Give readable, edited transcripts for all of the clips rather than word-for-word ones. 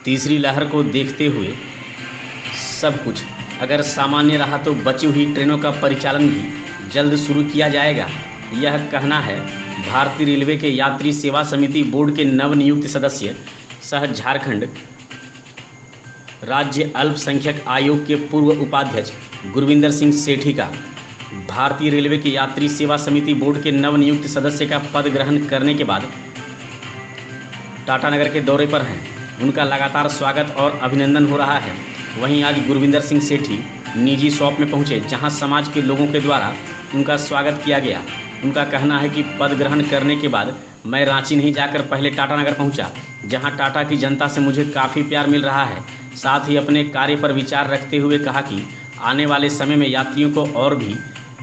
तीसरी लहर को देखते हुए सब कुछ अगर सामान्य रहा तो बची हुई ट्रेनों का परिचालन भी जल्द शुरू किया जाएगा। यह कहना है भारतीय रेलवे के यात्री सेवा समिति बोर्ड के नवनियुक्त सदस्य सह झारखंड राज्य अल्पसंख्यक आयोग के पूर्व उपाध्यक्ष गुरविंदर सिंह सेठी का। भारतीय रेलवे के यात्री सेवा समिति बोर्ड के नवनियुक्त सदस्य का पद ग्रहण करने के बाद टाटानगर के दौरे पर हैं। उनका लगातार स्वागत और अभिनंदन हो रहा है। वहीं आज गुरविंदर सिंह सेठी निजी शॉप में पहुंचे, जहां समाज के लोगों के द्वारा उनका स्वागत किया गया। उनका कहना है कि पद ग्रहण करने के बाद मैं रांची नहीं जाकर पहले टाटानगर पहुंचा, जहां टाटा की जनता से मुझे काफ़ी प्यार मिल रहा है। साथ ही अपने कार्य पर विचार रखते हुए कहा कि आने वाले समय में यात्रियों को और भी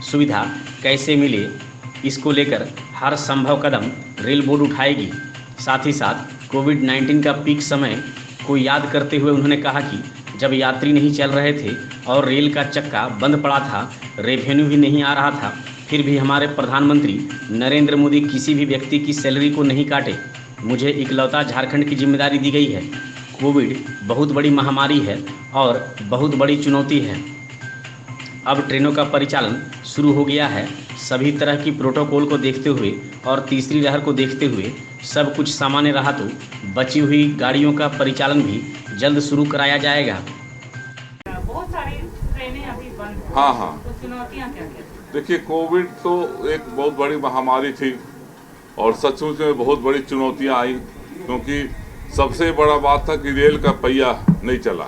सुविधा कैसे मिले, इसको लेकर हर संभव कदम रेल बोर्ड उठाएगी। साथ ही साथ कोविड-19 का पीक समय को याद करते हुए उन्होंने कहा कि जब यात्री नहीं चल रहे थे और रेल का चक्का बंद पड़ा था, रेवेन्यू भी नहीं आ रहा था, फिर भी हमारे प्रधानमंत्री नरेंद्र मोदी किसी भी व्यक्ति की सैलरी को नहीं काटे। मुझे इकलौता झारखंड की जिम्मेदारी दी गई है। कोविड बहुत बड़ी महामारी है और बहुत बड़ी चुनौती है। अब ट्रेनों का परिचालन शुरू हो गया है। सभी तरह की प्रोटोकॉल को देखते हुए और तीसरी लहर को देखते हुए सब कुछ सामान्य रहा तो बची हुई गाड़ियों का परिचालन भी जल्द शुरू कराया जाएगा। बहुत सारी ट्रेनें अभी बंद हैं। हाँ। तो चुनौतियाँ क्या क्या? देखिए, कोविड तो एक बहुत बड़ी महामारी थी और सचमुच में बहुत बड़ी चुनौतियां आई, क्योंकि सबसे बड़ा बात था कि रेल का पहिया नहीं चला।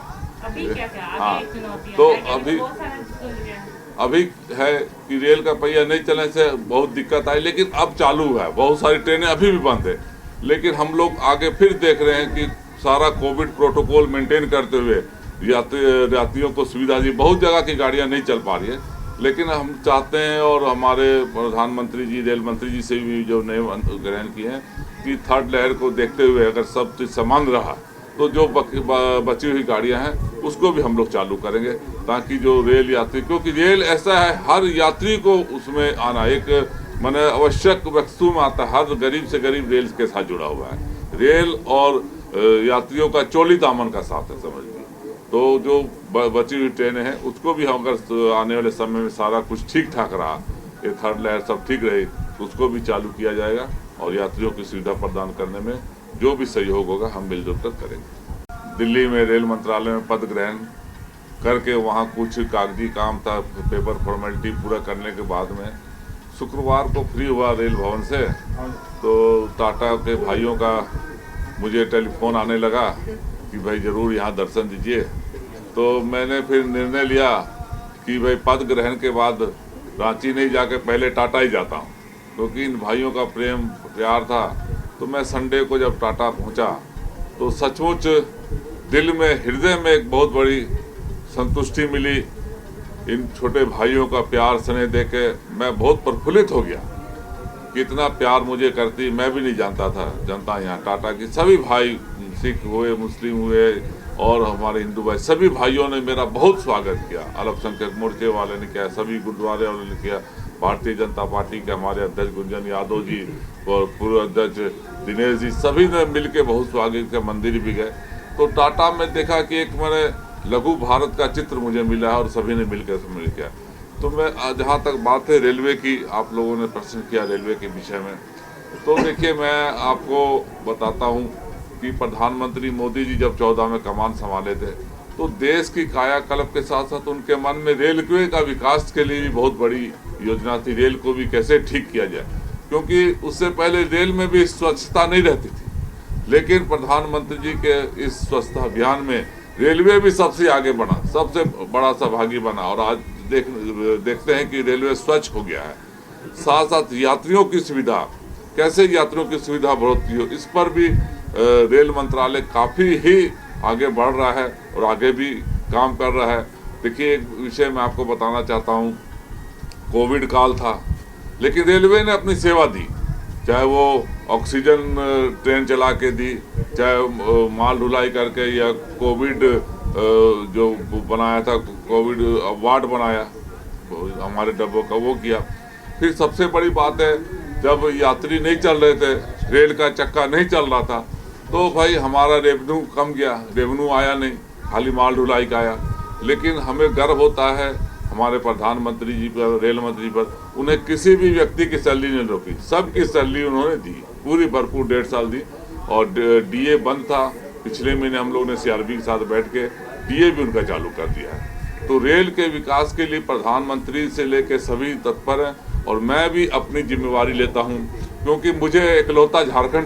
अभी क्या क्या हाँ, आगे चुनौतियाँ तो हैं? अभी बहुत सारे सुन गए हैं। अभी है कि रेल का पहिया नहीं चलने से बहुत दिक्कत आई, लेकिन अब चालू है। बहुत सारी ट्रेनें अभी भी बंद है, लेकिन हम लोग आगे फिर देख रहे हैं कि सारा कोविड प्रोटोकॉल मेंटेन करते हुए यात्रियों को सुविधा दी। बहुत जगह की गाड़ियां नहीं चल पा रही है, लेकिन हम चाहते हैं और हमारे प्रधानमंत्री जी, रेल मंत्री जी से भी जो नए ग्रहण किए हैं कि थर्ड लहर को देखते हुए अगर सब चीज़ समान रहा तो जो बची हुई गाड़ियां हैं उसको भी हम लोग चालू करेंगे, ताकि जो रेल यात्री, क्योंकि रेल ऐसा है हर यात्री को उसमें आना एक माने आवश्यक वस्तु में आता है। हर गरीब से गरीब रेल के साथ जुड़ा हुआ है। रेल और यात्रियों का चोली दामन का साथ है, समझ लीजिए। तो जो बची हुई ट्रेनें हैं उसको भी हम अगर आने वाले समय में सारा कुछ ठीक ठाक रहा, ये थर्ड लहर सब ठीक रही, तो उसको भी चालू किया जाएगा और यात्रियों की सुविधा प्रदान करने में जो भी सहयोग होगा हम मिलजुल कर करेंगे। दिल्ली में रेल मंत्रालय में पद ग्रहण करके वहाँ कुछ कागजी काम था, पेपर फॉर्मेलिटी पूरा करने के बाद में शुक्रवार को फ्री हुआ रेल भवन से, तो टाटा के भाइयों का मुझे टेलीफोन आने लगा कि भाई ज़रूर यहाँ दर्शन दीजिए। तो मैंने फिर निर्णय लिया कि भाई पद ग्रहण के बाद रांची नहीं जाके पहले टाटा ही जाता हूँ, क्योंकि इन भाइयों का प्रेम प्यार था। तो मैं संडे को जब टाटा पहुँचा तो सचमुच दिल में, हृदय में एक बहुत बड़ी संतुष्टि मिली। इन छोटे भाइयों का प्यार स्नेह देके मैं बहुत प्रफुल्लित हो गया। कितना प्यार मुझे करती मैं भी नहीं जानता था। जनता यहाँ टाटा की सभी भाई, सिख हुए, मुस्लिम हुए और हमारे हिंदू भाई, सभी भाइयों ने मेरा बहुत स्वागत किया। अल्पसंख्यक मोर्चे वाले ने किया, सभी गुरुद्वारे वालों ने किया, भारतीय जनता पार्टी के हमारे अध्यक्ष गुंजन यादव जी और पूर्व अध्यक्ष दिनेश जी, सभी ने मिलकर बहुत स्वागत किया। मंदिर भी गए तो टाटा में देखा कि एक मैंने लघु भारत का चित्र मुझे मिला है और सभी ने मिलकर मिल गया। तो मैं, जहाँ तक बात है रेलवे की, आप लोगों ने प्रश्न किया रेलवे के विषय में, तो देखिए मैं आपको बताता हूँ कि प्रधानमंत्री मोदी जी जब 14 में कमान संभाले थे तो देश की कायाकल्प के साथ साथ उनके मन में रेलवे का विकास के लिए भी बहुत बड़ी योजना थी। रेल को भी कैसे ठीक किया जाए, क्योंकि उससे पहले रेल में भी स्वच्छता नहीं रहती थी, लेकिन प्रधानमंत्री जी के इस स्वच्छता अभियान में रेलवे भी सबसे आगे बढ़ा, सबसे बड़ा सहभागी बना और आज देखते हैं कि रेलवे स्वच्छ हो गया है। साथ साथ यात्रियों की सुविधा, कैसे यात्रियों की सुविधा बढ़ती हो, इस पर भी रेल मंत्रालय काफ़ी ही आगे बढ़ रहा है और आगे भी काम कर रहा है। देखिए, एक विषय मैं आपको बताना चाहता हूँ। कोविड काल था, लेकिन रेलवे ने अपनी सेवा दी, चाहे वो ऑक्सीजन ट्रेन चला के दी, चाहे माल ढुलाई करके, या कोविड जो बनाया था, कोविड वार्ड बनाया हमारे डब्बों का, वो किया। फिर सबसे बड़ी बात है, जब यात्री नहीं चल रहे थे, रेल का चक्का नहीं चल रहा था, तो भाई हमारा रेवेन्यू कम गया, रेवेन्यू आया नहीं, खाली माल ढुलाई का आया। लेकिन हमें गर्व होता है हमारे प्रधानमंत्री जी पर, रेल मंत्री पर, उन्हें किसी भी व्यक्ति की सैलरी नहीं रोकी, सबकी सैलरी उन्होंने दी, पूरी भरपूर 1.5 साल दी। और डीए बंद था, पिछले महीने हम लोग ने सीआरपी के साथ बैठ के डीए भी उनका चालू कर दिया है। तो रेल के विकास के लिए प्रधानमंत्री से लेकर सभी तत्पर हैं और मैं भी अपनी जिम्मेवारी लेता हूं, क्योंकि मुझे इकलौता झारखंड